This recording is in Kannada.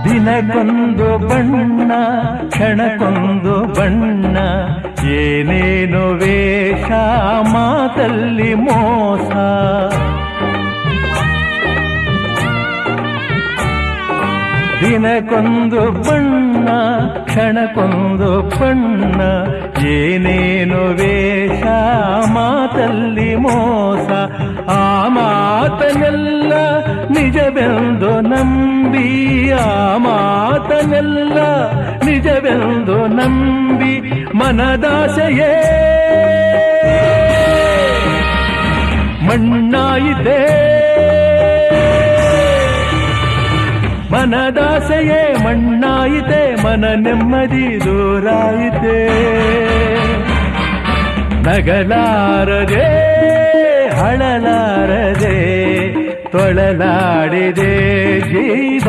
ದಿನಕ್ಕೊಂದು ಬಣ್ಣ ಕ್ಷಣಕ್ಕೊಂದು ಬಣ್ಣ, ಏನೇನು ವೇಷ ಮಾತಲ್ಲಿ ಮೋಸ. ದಿನಕ್ಕೊಂದು ಬಣ್ಣ ಕ್ಷಣಕ್ಕೊಂದು ಬಣ್ಣ, ಏನೇನು ವೇಷ ಮಾತಲ್ಲಿ ಮೋಸ. ಆ ಮಾತನೆಲ್ಲ ನಿಜವೆಂದು ನಂಬಿ, ಆ ಮಾತನೆಲ್ಲ ನಿಜವೆಂದು ನಂಬಿ, ಮನದಾಸೆಯೇ ಮಣ್ಣಾಯಿತೆ, ಮನದಾಸೆಯೇ ಮಣ್ಣಾಯಿತೆ, ಮನ ನೆಮ್ಮದಿ ದೂರಾಯಿತೆ. ನಗಲಾರದೆ ಹಳಲಾರದೆ ತೊಳಲಾಡಿದೆ ಜೀವ.